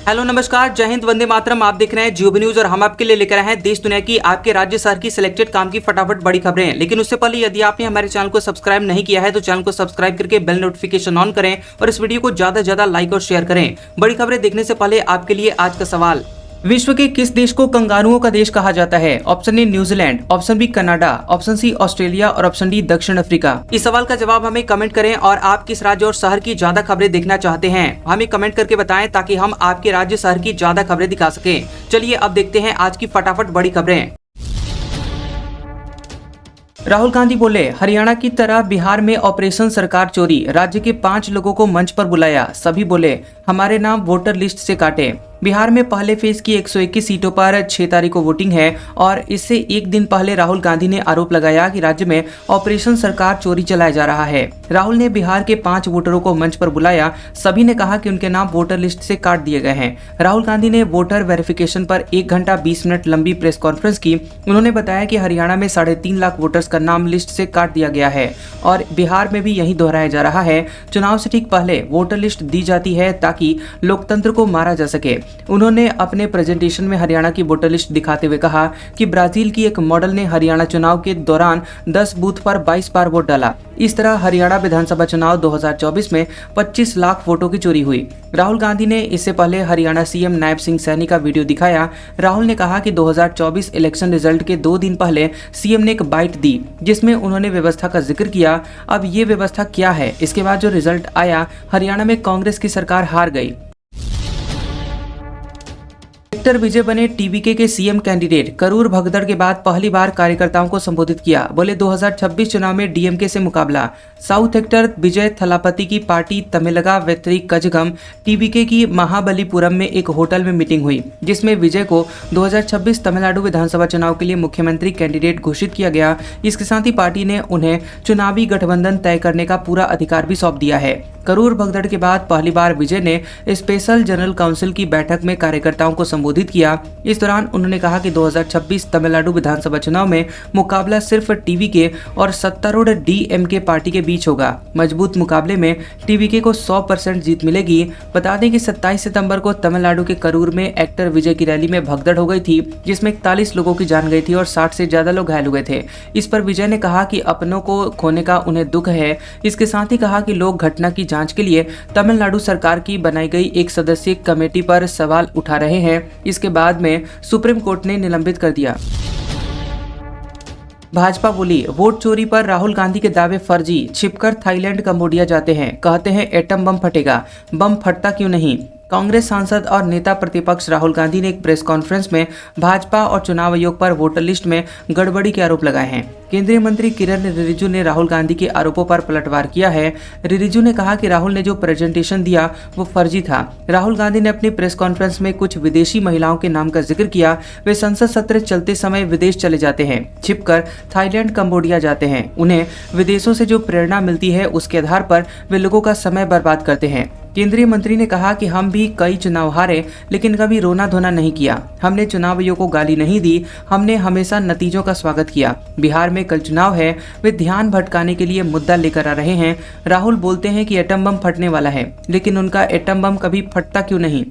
Hello नमस्कार, जय हिंद, वंदे मातरम। आप देख रहे हैं जियो न्यूज और हम आपके लिए लेकर आए हैं देश दुनिया की आपके राज्य शहर की सिलेक्टेड काम की फटाफट बड़ी खबरें। लेकिन उससे पहले यदि आपने हमारे चैनल को सब्सक्राइब नहीं किया है तो चैनल को सब्सक्राइब करके बेल नोटिफिकेशन ऑन करें और इस वीडियो को ज्यादा से ज्यादा लाइक और शेयर करें। बड़ी खबरें देखने से पहले आपके लिए आज का सवाल, विश्व के किस देश को कंगारुओं का देश कहा जाता है? Option A New Zealand, option B Canada, option C Australia और ऑप्शन डी दक्षिण अफ्रीका। इस सवाल का जवाब हमें कमेंट करें और आप किस राज्य और शहर की ज्यादा खबरें देखना चाहते हैं हमें कमेंट करके बताएं ताकि हम आपके राज्य शहर की ज्यादा खबरें दिखा सकें। चलिए अब देखते हैं आज की फटाफट बड़ी खबरें। राहुल गांधी बोले, हरियाणा की तरह बिहार में ऑपरेशन सरकार चोरी, राज्य के 5 लोगों को मंच पर बुलाया, सभी बोले हमारे नाम वोटर लिस्ट से काटे। बिहार में पहले फेज की 121 सीटों पर 6 तारीख को वोटिंग है और इससे एक दिन पहले राहुल गांधी ने आरोप लगाया कि राज्य में ऑपरेशन सरकार चोरी चलाया जा रहा है। राहुल ने बिहार के 5 वोटरों को मंच पर बुलाया, सभी ने कहा कि उनके नाम वोटर लिस्ट से काट दिए गए हैं। राहुल गांधी ने वोटर वेरिफिकेशन पर 1 घंटा 20 मिनट लंबी प्रेस कॉन्फ्रेंस की। उन्होंने बताया कि हरियाणा में 3.5 लाख वोटर्स का नाम लिस्ट से काट दिया गया है और बिहार में भी यही दोहराया जा रहा है। चुनाव से ठीक पहले वोटर लिस्ट दी जाती है ताकि लोकतंत्र को मारा जा सके। उन्होंने अपने प्रेजेंटेशन में हरियाणा की वोटर लिस्ट दिखाते हुए कहा कि ब्राजील की एक मॉडल ने हरियाणा चुनाव के दौरान 10 बूथ पर 22 बार वोट डाला। इस तरह हरियाणा विधानसभा चुनाव 2024 में 25 लाख वोटों की चोरी हुई। राहुल गांधी ने इससे पहले हरियाणा सीएम नायब सिंह सैनी का वीडियो दिखाया। राहुल ने कहा कि 2024 इलेक्शन रिजल्ट के 2 दिन पहले सीएम ने एक बाइट दी जिसमें उन्होंने व्यवस्था का जिक्र किया। अब ये व्यवस्था क्या है? इसके बाद जो रिजल्ट आया, हरियाणा में कांग्रेस की सरकार हार गई। डॉक्टर विजय बने टीवीके के सीएम कैंडिडेट। करूर भगदड़ के बाद पहली बार कार्यकर्ताओं को संबोधित किया। बोले 2026 चुनाव में डीएमके से मुकाबला। साउथ एक्टर विजय थलापति की पार्टी तमिलगा वेत्री कजगम टीवीके की महाबलीपुरम में एक होटल में मीटिंग हुई जिसमें विजय को 2026 तमिलनाडु विधानसभा चुनाव के लिए मुख्यमंत्री कैंडिडेट घोषित किया गया। इसके साथ ही पार्टी ने उन्हें चुनावी गठबंधन तय करने का पूरा अधिकार भी सौंप दिया है। करूर भगदड़ के बाद पहली बार विजय ने स्पेशल जनरल काउंसिल की बैठक में कार्यकर्ताओं को संबोधित किया। इस दौरान उन्होंने कहा कि 2026 तमिलनाडु विधानसभा चुनाव में मुकाबला सिर्फ टीवीके और सत्तारूढ़ डीएमके पार्टी के बीच होगा। मजबूत मुकाबले में टीवीके को 100% जीत मिलेगी। बता दें कि 27 सितंबर को तमिलनाडु के करूर में एक्टर विजय की रैली में भगदड़ हो गई थी जिसमें 41 लोगों की जान गई थी और 60 से ज्यादा लोग घायल हुए थे। इस पर विजय ने कहा कि अपनों को खोने का उन्हें दुख है। इसके साथ ही कहा कि लोग घटना की जांच के लिए तमिलनाडु सरकार की बनाई गई 1 सदस्यीय कमेटी पर सवाल उठा रहे हैं। इसके बाद में सुप्रीम कोर्ट ने निलंबित कर दिया। भाजपा बोली, वोट चोरी पर राहुल गांधी के दावे फर्जी, छिपकर थाईलैंड कंबोडिया जाते हैं, कहते हैं एटम बम फटेगा, बम फटता क्यों नहीं? कांग्रेस सांसद और नेता प्रतिपक्ष राहुल गांधी ने एक प्रेस कॉन्फ्रेंस में भाजपा और चुनाव आयोग पर वोटर लिस्ट में गड़बड़ी के आरोप लगाए हैं। केंद्रीय मंत्री किरण रिजिजू ने राहुल गांधी के आरोपों पर पलटवार किया है। रिजिजू ने कहा कि राहुल ने जो प्रेजेंटेशन दिया वो फर्जी था। राहुल गांधी ने अपनी प्रेस कॉन्फ्रेंस में कुछ विदेशी महिलाओं के नाम का जिक्र किया। वे संसद सत्र चलते समय विदेश चले जाते हैं, छिपकर थाईलैंड कंबोडिया जाते हैं। उन्हें विदेशों से जो प्रेरणा मिलती है उसके आधार पर वे लोगों का समय बर्बाद करते हैं। केंद्रीय मंत्री ने कहा कि हम भी कई चुनाव हारे लेकिन कभी रोना धोना नहीं किया। हमने चुनाव आयोग को गाली नहीं दी, हमने हमेशा नतीजों का स्वागत किया। बिहार में कल चुनाव है, वे ध्यान भटकाने के लिए मुद्दा लेकर आ रहे हैं। राहुल बोलते हैं कि एटम बम फटने वाला है, लेकिन उनका एटम बम कभी फटता क्यों नहीं?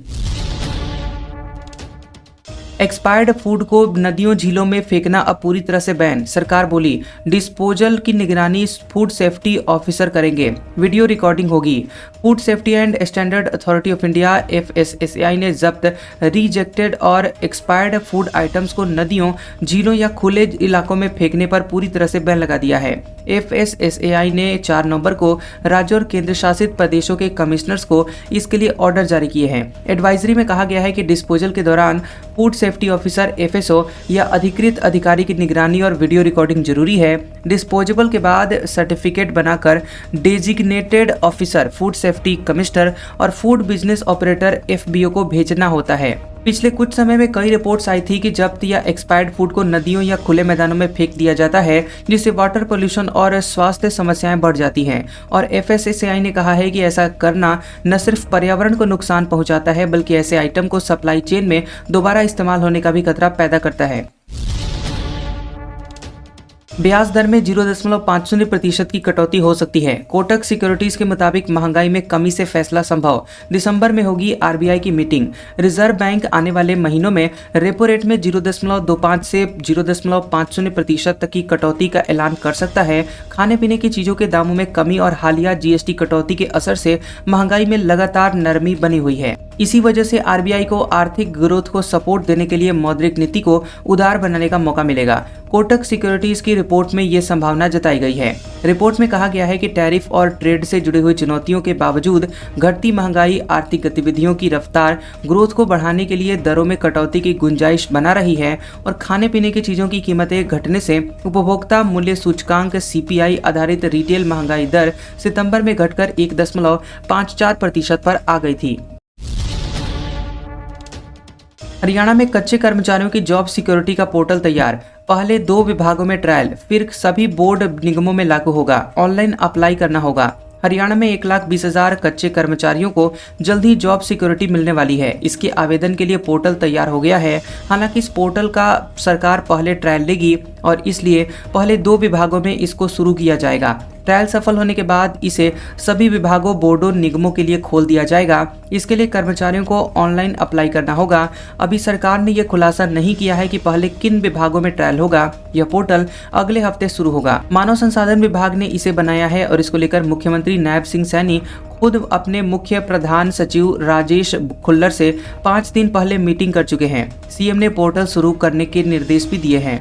एक्सपायर्ड फूड को नदियों झीलों में फेंकना अब पूरी तरह से बैन। सरकार बोली, डिस्पोजल की निगरानी फूड सेफ्टी ऑफिसर करेंगे, वीडियो रिकॉर्डिंग होगी। Food safety and standard authority of India FSSAI ने जब्त रिजेक्टेड और एक्सपायर्ड फूड आइटम्स को नदियों, झीलों या खुले इलाकों में फेंकने पर पूरी तरह से बैन लगा दिया है। FSSAI ने 4 नवंबर को राज्यों और केंद्र शासित प्रदेशों के कमिश्नर्स को इसके लिए ऑर्डर जारी किए हैं। एडवाइजरी में कहा गया है कि डिस्पोजल के दौरान फूड सेफ्टी ऑफिसर FSO या अधिकृत अधिकारी की निगरानी और वीडियो रिकॉर्डिंग जरूरी है। डिस्पोजेबल के बाद सर्टिफिकेट बनाकर designated officer, food safety commissioner और फूड बिजनेस ऑपरेटर FBO को भेजना होता है। पिछले कुछ समय में कई रिपोर्ट्स आई थी कि जब्त या एक्सपायर्ड फूड को नदियों या खुले मैदानों में फेंक दिया जाता है जिससे वाटर पोल्यूशन और स्वास्थ्य समस्याएं बढ़ जाती हैं। और FSSAI ने कहा है कि ऐसा करना न सिर्फ पर्यावरण को नुकसान पहुंचाता है बल्कि ऐसे आइटम को सप्लाई चेन में दोबारा इस्तेमाल होने का भी खतरा पैदा करता है। ब्याज दर में 0.50% की कटौती हो सकती है। कोटक सिक्योरिटीज के मुताबिक महंगाई में कमी से फैसला संभव। दिसंबर में होगी आरबीआई की मीटिंग। रिजर्व बैंक आने वाले महीनों में रेपो रेट में 0.25 से 0.50% तक की कटौती का ऐलान कर सकता है। खाने पीने की चीजों के दामों में कमी और हालिया जीएसटी कटौती के असर से महंगाई में लगातार नरमी बनी हुई है। इसी वजह से आरबीआई को आर्थिक ग्रोथ को सपोर्ट देने के लिए मौद्रिक नीति को उदार बनाने का मौका मिलेगा। कोटक सिक्योरिटीज की रिपोर्ट में ये संभावना जताई गई है। रिपोर्ट में कहा गया है कि टैरिफ और ट्रेड से जुड़ी हुई चुनौतियों के बावजूद घटती महंगाई आर्थिक गतिविधियों की रफ्तार ग्रोथ को बढ़ाने के लिए दरों में कटौती की गुंजाइश बना रही है और खाने पीने की चीजों की कीमतें घटने से उपभोक्ता मूल्य सूचकांक सीपीआई आधारित रिटेल महंगाई दर सितंबर में घटकर 1.54% पर आ गई थी। हरियाणा में कच्चे कर्मचारियों की जॉब सिक्योरिटी का पोर्टल तैयार। पहले 2 विभागों में ट्रायल, फिर सभी बोर्ड निगमों में लागू होगा। ऑनलाइन अप्लाई करना होगा। हरियाणा में 1,20,000 कच्चे कर्मचारियों को जल्द ही जॉब सिक्योरिटी मिलने वाली है। इसके आवेदन के लिए पोर्टल तैयार हो गया है। हालांकि इस पोर्टल का सरकार पहले ट्रायल लेगी और इसलिए पहले 2 विभागों में इसको शुरू किया जाएगा। ट्रायल सफल होने के बाद इसे सभी विभागों बोर्डों निगमों के लिए खोल दिया जाएगा। इसके लिए कर्मचारियों को ऑनलाइन अप्लाई करना होगा। अभी सरकार ने यह खुलासा नहीं किया है कि पहले किन विभागों में ट्रायल होगा। यह पोर्टल अगले हफ्ते शुरू होगा। मानव संसाधन विभाग ने इसे बनाया है और इसको लेकर मुख्यमंत्री नायब सिंह सैनी खुद अपने मुख्य प्रधान सचिव राजेश खुल्लर से 5 दिन पहले मीटिंग कर चुके हैं। सीएम ने पोर्टल शुरू करने के निर्देश भी दिए हैं।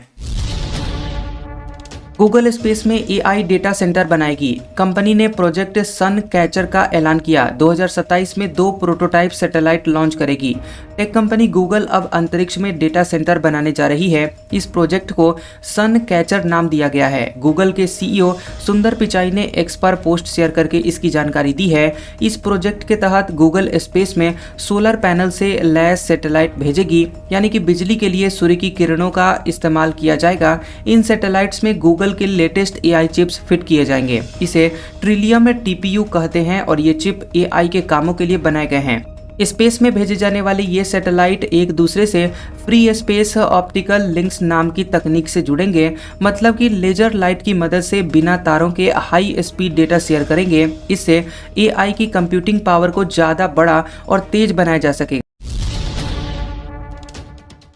गूगल स्पेस में एआई डेटा सेंटर बनाएगी। कंपनी ने प्रोजेक्ट सन कैचर का ऐलान किया। 2027 में 2 प्रोटोटाइप सैटेलाइट लॉन्च करेगी। टेक कंपनी गूगल अब अंतरिक्ष में डेटा सेंटर बनाने जा रही है। इस प्रोजेक्ट को सन कैचर नाम दिया गया है। गूगल के सीईओ सुंदर पिचाई ने एक्स पर पोस्ट शेयर करके इसकी जानकारी दी है। इस प्रोजेक्ट के तहत गूगल स्पेस में सोलर पैनल से लैस सैटेलाइट भेजेगी, यानी कि बिजली के लिए सूर्य की किरणों का इस्तेमाल किया जाएगा। इन सैटेलाइट्स में गूगल के लेटेस्ट एआई चिप्स फिट किए जाएंगे। इसे ट्रिलियम टीपीयू कहते हैं और ये चिप एआई के कामों के लिए बनाए गए हैं। स्पेस में भेजे जाने वाले ये सैटेलाइट एक दूसरे से फ्री स्पेस ऑप्टिकल लिंक्स नाम की तकनीक से जुड़ेंगे। मतलब कि लेजर लाइट की मदद से बिना तारों के हाई स्पीड डेटा शेयर करेंगे। इससे एआई की कंप्यूटिंग पावर को ज्यादा बड़ा और तेज बनाया जा सकेगा।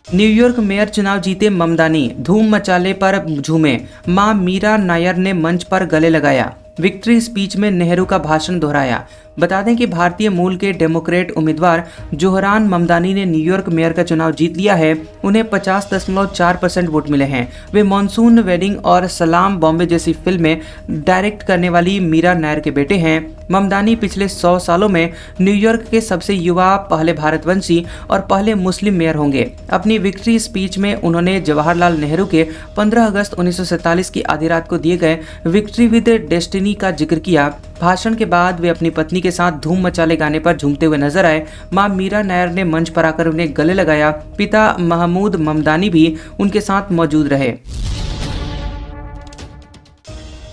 न्यूयॉर्क मेयर चुनाव जीते ममदानी, धूम मचाले पर झूमे। मां मीरा नायर ने मंच पर गले लगाया। विक्ट्री स्पीच में नेहरू का भाषण दोहराया। बता दें कि भारतीय मूल के डेमोक्रेट उम्मीदवार जोहरान ममदानी ने न्यूयॉर्क मेयर का चुनाव जीत लिया है। उन्हें 50.4% वोट मिले हैं। वे मॉनसून वेडिंग और सलाम बॉम्बे जैसी फिल्में डायरेक्ट करने वाली मीरा नायर के बेटे हैं। ममदानी पिछले 100 सालों में न्यूयॉर्क के सबसे युवा पहले भारतवंशी और पहले मुस्लिम मेयर होंगे। अपनी विक्ट्री स्पीच में उन्होंने जवाहरलाल नेहरू के 15 अगस्त 1947 की आधी रात को दिए गए विक्ट्री विद डेस्टिनी का जिक्र किया। भाषण के बाद वे अपनी पत्नी के साथ धूम मचाले गाने पर झूमते हुए नजर आए। मां मीरा नायर ने मंच पर आकर उन्हें गले लगाया। पिता महमूद ममदानी भी उनके साथ मौजूद रहे।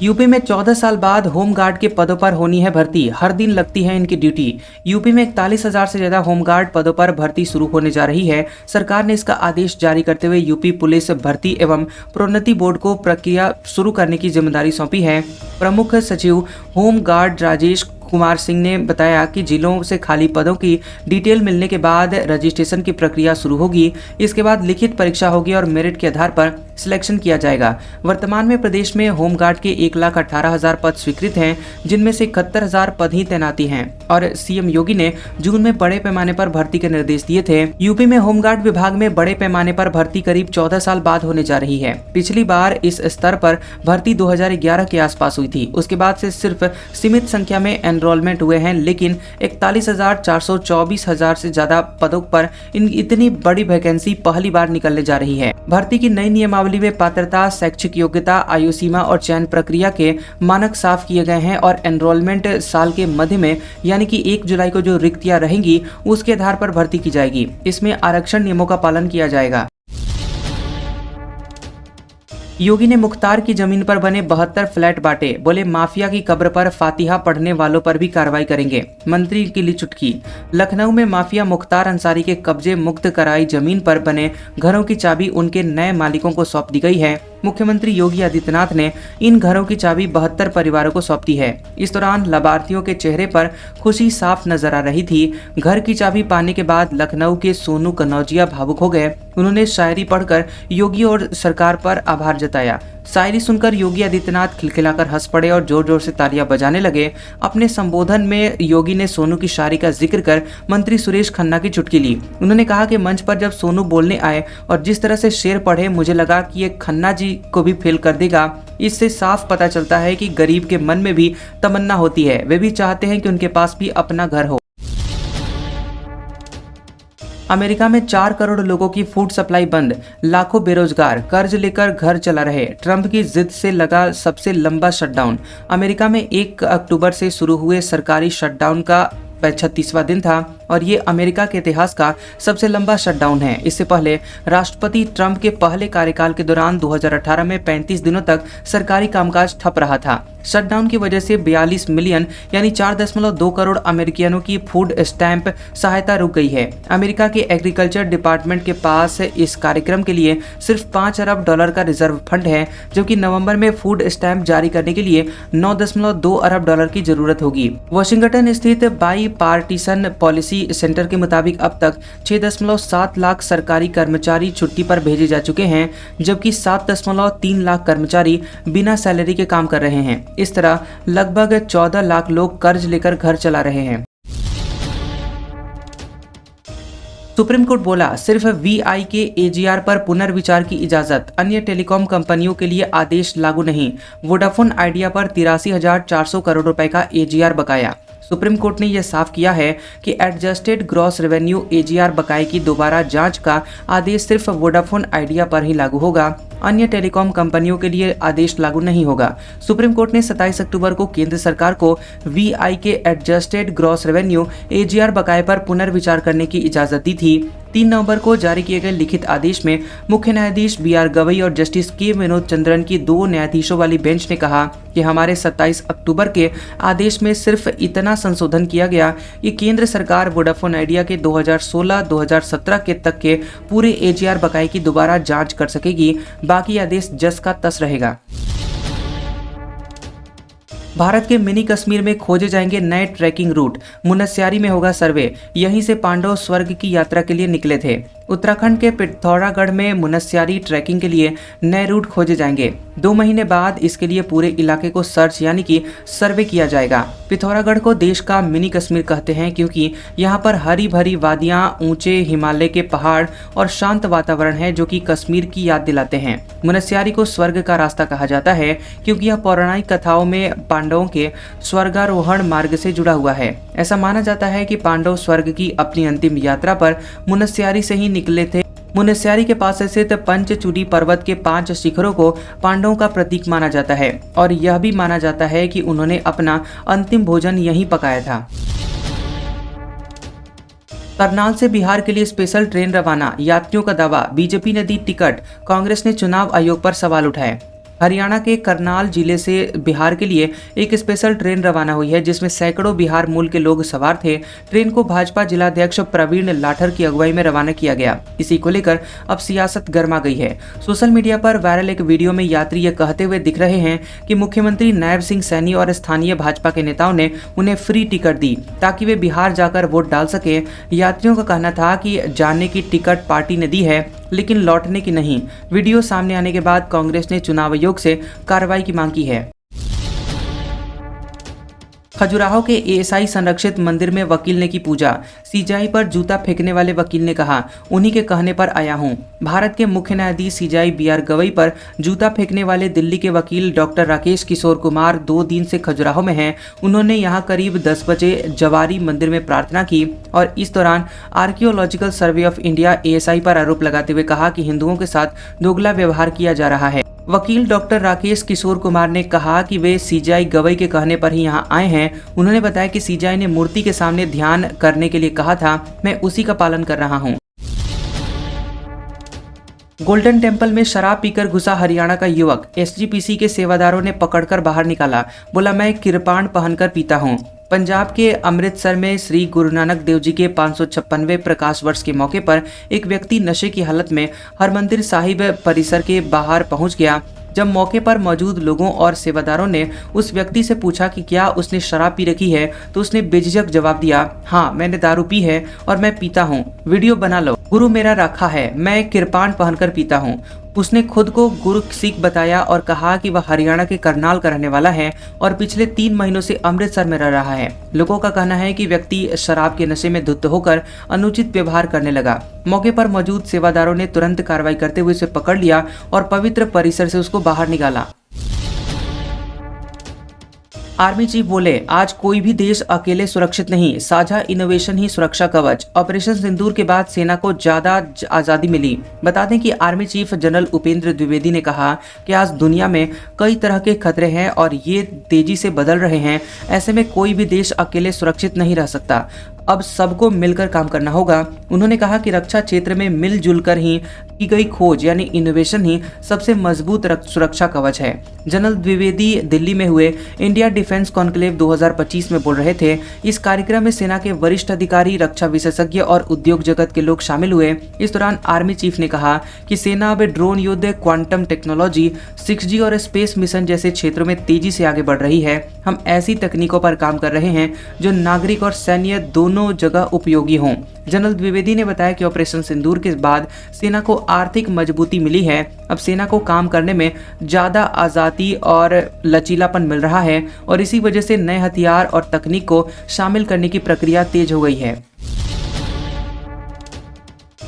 यूपी में 14 साल बाद होमगार्ड के पदों पर होनी है भर्ती। हर दिन लगती है इनकी ड्यूटी। यूपी में 41,000 से ज्यादा होमगार्ड पदों पर भर्ती शुरू होने जा रही है। सरकार ने इसका आदेश जारी करते हुए यूपी पुलिस भर्ती एवं प्रोन्नति बोर्ड को प्रक्रिया शुरू करने की जिम्मेदारी सौंपी है। प्रमुख सचिव होमगार्ड राजेश कुमार सिंह ने बताया कि जिलों से खाली पदों की डिटेल मिलने के बाद रजिस्ट्रेशन की प्रक्रिया शुरू होगी। इसके बाद लिखित परीक्षा होगी और मेरिट के आधार पर सिलेक्शन किया जाएगा। वर्तमान में प्रदेश में होमगार्ड के 1,18,000 पद स्वीकृत हैं, जिनमें से 71,000 पद ही तैनाती हैं और सीएम योगी ने जून में बड़े पैमाने पर भर्ती के निर्देश दिए थे। यूपी में होमगार्ड विभाग में बड़े पैमाने पर भर्ती करीब 14 साल बाद होने जा रही है। पिछली बार इस स्तर पर भर्ती 2011 के आसपास हुई थी। उसके बाद से सिर्फ सीमित संख्या में एनरोलमेंट हुए हैं, लेकिन 41,424 से ज्यादा पदों पर इतनी बड़ी वैकेंसी पहली बार निकलने जा रही है। भर्ती की नई नियमावली में पात्रता, शैक्षिक योग्यता, आयु सीमा और चयन प्रक्रिया के मानक साफ किए गए हैं और एनरोलमेंट साल के मध्य में यानी कि 1 जुलाई को जो रिक्तियां रहेंगी उसके आधार पर भर्ती की जाएगी। इसमें आरक्षण नियमों का पालन किया जाएगा। योगी ने मुख्तार की जमीन पर बने 72 फ्लैट बांटे। बोले माफिया की कब्र पर फातिहा पढ़ने वालों पर भी कार्रवाई करेंगे। मंत्री की ली चुटकी। लखनऊ में माफिया मुख्तार अंसारी के कब्जे मुक्त कराई जमीन पर बने घरों की चाबी उनके नए मालिकों को सौंप दी गई है। मुख्यमंत्री योगी आदित्यनाथ ने इन घरों की चाबी 72 परिवारों को सौंप दी है। इस दौरान लाभार्थियों के चेहरे पर खुशी साफ नजर आ रही थी। घर की चाबी पाने के बाद लखनऊ के सोनू कनौजिया भावुक हो गए। उन्होंने शायरी पढ़कर योगी और सरकार पर आभार जताया। शायरी सुनकर योगी आदित्यनाथ खिलखिलाकर हंस पड़े और जोर जोर से तालियां बजाने लगे। अपने संबोधन में योगी ने सोनू की शायरी का जिक्र कर मंत्री सुरेश खन्ना की चुटकी ली। उन्होंने कहा कि मंच पर जब सोनू बोलने आए और जिस तरह से शेर पढ़े, मुझे लगा कि ये खन्ना जी को भी फेल कर देगा। इससे साफ पता चलता है कि गरीब के मन में भी तमन्ना होती है, वे भी चाहते हैं कि उनके पास भी अपना घर हो। अमेरिका में 4 करोड़ लोगों की फूड सप्लाई बंद, लाखों बेरोजगार कर्ज लेकर घर चला रहे। ट्रंप की जिद से लगा सबसे लंबा शटडाउन। अमेरिका में 1 अक्टूबर से शुरू हुए सरकारी शटडाउन का 36वां दिन था और ये अमेरिका के इतिहास का सबसे लंबा शटडाउन है। इससे पहले राष्ट्रपति ट्रंप के पहले कार्यकाल के दौरान 2018 में 35 दिनों तक सरकारी कामकाज ठप रहा था। शटडाउन की वजह से 42 मिलियन यानी 4.2 करोड़ अमेरिकियनों की फूड स्टैंप सहायता रुक गई है। अमेरिका के एग्रीकल्चर डिपार्टमेंट के पास इस कार्यक्रम के लिए सिर्फ $5 अरब का रिजर्व फंड है, जबकि नवंबर में फूड स्टैंप जारी करने के लिए $9.2 अरब की जरूरत होगी। वाशिंगटन स्थित बाई पार्टीशन पॉलिसी सेंटर के मुताबिक अब तक 6.7 लाख सरकारी कर्मचारी छुट्टी पर भेजे जा चुके हैं, जबकि 7.3 लाख कर्मचारी बिना सैलरी के काम कर रहे हैं। इस तरह लगभग 14 लाख लोग कर्ज लेकर घर चला रहे हैं। सुप्रीम कोर्ट बोला, सिर्फ वीआई के एजीआर पर पुनर्विचार की इजाजत, अन्य टेलीकॉम कंपनियों के लिए आदेश लागू नहीं। वोडाफोन आइडिया पर 83,400 करोड़ रुपए का एजीआर बकाया। सुप्रीम कोर्ट ने यह साफ किया है कि एडजस्टेड ग्रॉस रेवेन्यू एजीआर बकाये की दोबारा जांच का आदेश सिर्फ वोडाफोन आइडिया पर ही लागू होगा, अन्य टेलीकॉम कंपनियों के लिए आदेश लागू नहीं होगा। सुप्रीम कोर्ट ने 27 अक्टूबर को केंद्र सरकार को वीआई के एडजस्टेड ग्रॉस रेवेन्यू एजीआर बकाये पर पुनर्विचार करने की इजाजत दी थी। 3 नवंबर को जारी किए गए लिखित आदेश में मुख्य न्यायाधीश BR गवई और जस्टिस के विनोद चंद्रन की 2 न्यायाधीशों वाली बेंच ने कहा कि हमारे 27 अक्टूबर के आदेश में सिर्फ इतना संशोधन किया गया कि केंद्र सरकार वोडाफोन आइडिया के 2016-2017 के तक के पूरे एजीआर बकाये की दोबारा जांच कर सकेगी, बाकी आदेश जस का तस रहेगा। भारत के मिनी कश्मीर में खोजे जाएंगे नए ट्रैकिंग रूट, मुनस्यारी में होगा सर्वे। यहीं से पांडव स्वर्ग की यात्रा के लिए निकले थे। उत्तराखंड के पिथौरागढ़ में मुनस्यारी ट्रैकिंग के लिए नए रूट खोजे जाएंगे। 2 महीने बाद इसके लिए पूरे इलाके को सर्च यानी कि सर्वे किया जाएगा। पिथौरागढ़ को देश का मिनी कश्मीर कहते हैं क्योंकि यहाँ पर हरी भरी वादियाँ, ऊंचे हिमालय के पहाड़ और शांत वातावरण है जो कि कश्मीर की याद दिलाते हैं। मुनस्यारी को स्वर्ग का रास्ता कहा जाता है क्योंकि यह पौराणिक कथाओं में पांडवों के स्वर्गारोहण मार्ग से जुड़ा हुआ है। ऐसा माना जाता है कि पांडव स्वर्ग की अपनी अंतिम यात्रा पर मुनस्यारी से ही निकले थे। मुनस्यारी के पास स्थित पंचचूड़ी पर्वत के 5 शिखरों को पांडवों का प्रतीक माना जाता है और यह भी माना जाता है कि उन्होंने अपना अंतिम भोजन यहीं पकाया था। करनाल से बिहार के लिए स्पेशल ट्रेन रवाना, यात्रियों का दावा, बीजेपी ने दी टिकट, कांग्रेस ने चुनाव आयोग पर सवाल उठाए। हरियाणा के करनाल जिले से बिहार के लिए एक स्पेशल ट्रेन रवाना हुई है जिसमें सैकड़ों बिहार मूल के लोग सवार थे। ट्रेन को भाजपा जिलाध्यक्ष प्रवीण लाठर की अगुवाई में रवाना किया गया। इसी को लेकर अब सियासत गर्मा गई है। सोशल मीडिया पर वायरल एक वीडियो में यात्री ये कहते हुए दिख रहे हैं कि मुख्यमंत्री नायब सिंह सैनी और स्थानीय भाजपा के नेताओं ने उन्हें फ्री टिकट दी ताकि वे बिहार जाकर वोट डाल सके। यात्रियों का कहना था कि जाने की टिकट पार्टी ने दी है लेकिन लौटने की नहीं। वीडियो सामने आने के बाद कांग्रेस ने चुनाव आयोग से कार्रवाई की मांग की है। खजुराहो के एएसआई संरक्षित मंदिर में वकील ने की पूजा। सीजेआई पर जूता फेंकने वाले वकील ने कहा, उन्हीं के कहने पर आया हूं। भारत के मुख्य न्यायाधीश सीजेआई BR गवई पर जूता फेंकने वाले दिल्ली के वकील डॉक्टर राकेश किशोर कुमार 2 दिन से खजुराहो में हैं। उन्होंने यहां करीब 10 बजे जवारी मंदिर में प्रार्थना की और इस दौरान archaeological survey of India ASI पर आरोप लगाते हुए कहा कि हिंदुओं के साथ दोगला व्यवहार किया जा रहा है। वकील डॉक्टर राकेश किशोर कुमार ने कहा कि वे सीजेआई गवई के कहने पर ही यहां आए हैं। उन्होंने बताया कि सीजेआई ने मूर्ति के सामने ध्यान करने के लिए कहा था, मैं उसी का पालन कर रहा हूं। गोल्डन टेम्पल में शराब पीकर घुसा हरियाणा का युवक, SGPC के सेवादारों ने पकड़कर बाहर निकाला। बोला, मैं किरपान पहनकर पीता हूं। पंजाब के अमृतसर में श्री गुरु नानक देव जी के 556वें प्रकाश वर्ष के मौके पर एक व्यक्ति नशे की हालत में हरमंदिर साहिब परिसर के बाहर पहुंच गया। जब मौके पर मौजूद लोगों और सेवादारों ने उस व्यक्ति से पूछा कि क्या उसने शराब पी रखी है, तो उसने बेझिझक जवाब दिया, हाँ मैंने दारू पी है और मैं पीता हूँ, वीडियो बना लो, गुरु मेरा रखा है, मैं किरपान पहनकर पीता हूँ। उसने खुद को गुरु सिख बताया और कहा कि वह हरियाणा के करनाल का रहने वाला है और पिछले 3 महीनों से अमृतसर में रह रहा है। लोगों का कहना है कि व्यक्ति शराब के नशे में धुत होकर अनुचित व्यवहार करने लगा। मौके पर मौजूद सेवादारों ने तुरंत कार्रवाई करते हुए उसे पकड़ लिया और पवित्र परिसर से उसको बाहर निकाला। आर्मी चीफ बोले, आज कोई भी देश अकेले सुरक्षित नहीं, साझा इनोवेशन ही सुरक्षा कवच। ऑपरेशन सिंदूर के बाद सेना को ज्यादा आजादी मिली। बता दें कि army chief general Upendra Dwivedi ने कहा कि आज दुनिया में कई तरह के खतरे हैं और ये तेजी से बदल रहे हैं। ऐसे में कोई भी देश अकेले सुरक्षित नहीं रह सकता, अब सबको मिलकर काम करना होगा। उन्होंने कहा कि रक्षा क्षेत्र में मिलजुल कर ही की गई खोज यानी इनोवेशन ही सबसे मजबूत सुरक्षा कवच है। जनरल द्विवेदी दिल्ली में हुए इंडिया डिफेंस कॉन्क्लेव 2025 में बोल रहे थे। इस कार्यक्रम में सेना के वरिष्ठ अधिकारी, रक्षा विशेषज्ञ और उद्योग जगत के लोग शामिल हुए। इस दौरान आर्मी चीफ ने कहा कि सेना अब ड्रोन युद्ध, क्वांटम टेक्नोलॉजी, 6G और स्पेस मिशन जैसे क्षेत्रों में तेजी से आगे बढ़ रही है। हम ऐसी तकनीकों पर काम कर रहे हैं जो नागरिक और सैन्य दोनों जगह उपयोगी हों। जनरल द्विवेदी ने बताया कि ऑपरेशन सिंदूर के बाद सेना को आर्थिक मजबूती मिली है। अब सेना को काम करने में ज्यादा आजादी और लचीलापन मिल रहा है और इसी वजह से नए हथियार और तकनीक को शामिल करने की प्रक्रिया तेज हो गई है।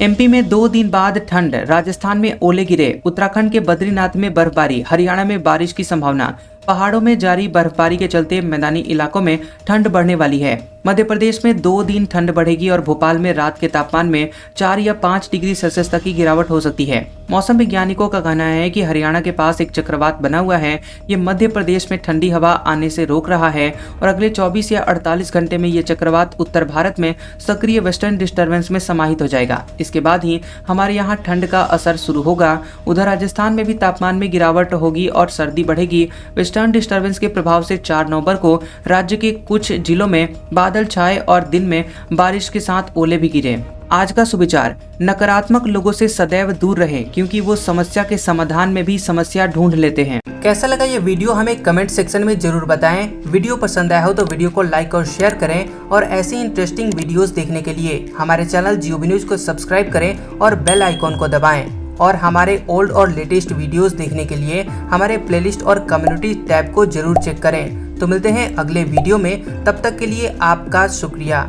एमपी में 2 दिन बाद ठंड, राजस्थान में ओले गिरे, उत्तराखंड के बद्रीनाथ में बर्फबारी, हरियाणा में बारिश की संभावना। पहाड़ों में जारी बर्फबारी के चलते मैदानी इलाकों में ठंड बढ़ने वाली है। मध्य प्रदेश में 2 दिन ठंड बढ़ेगी और भोपाल में रात के तापमान में 4 या 5 डिग्री सेल्सियस तक की गिरावट हो सकती है। मौसम वैज्ञानिकों का कहना है कि हरियाणा के पास एक चक्रवात बना हुआ है। ये मध्य प्रदेश में ठंडी हवा आने से रोक रहा है और अगले 24 या 48 घंटे में ये चक्रवात उत्तर भारत में सक्रिय वेस्टर्न डिस्टर्बेंस में समाहित हो जाएगा। इसके बाद ही हमारे यहाँ ठंड का असर शुरू होगा। उधर राजस्थान में भी तापमान में गिरावट होगी और सर्दी बढ़ेगी। वेस्टर्न डिस्टर्बेंस के प्रभाव से 4 नवंबर को राज्य के कुछ जिलों में बादल छाए और दिन में बारिश के साथ ओले भी गिरे। आज का सुविचार, नकारात्मक लोगों से सदैव दूर रहें क्योंकि वो समस्या के समाधान में भी समस्या ढूंढ लेते हैं। कैसा लगा ये वीडियो हमें कमेंट सेक्शन में जरूर बताएं। वीडियो पसंद आया हो तो वीडियो को लाइक और शेयर करें और ऐसी इंटरेस्टिंग वीडियोस देखने के लिए हमारे चैनल जियोबी न्यूज को सब्सक्राइब करें और बेल आइकॉन को दबाएं। और हमारे ओल्ड और लेटेस्ट वीडियोस देखने के लिए हमारे प्लेलिस्ट और कम्युनिटी टैब को जरूर चेक करें। तो मिलते हैं अगले वीडियो में, तब तक के लिए आपका शुक्रिया।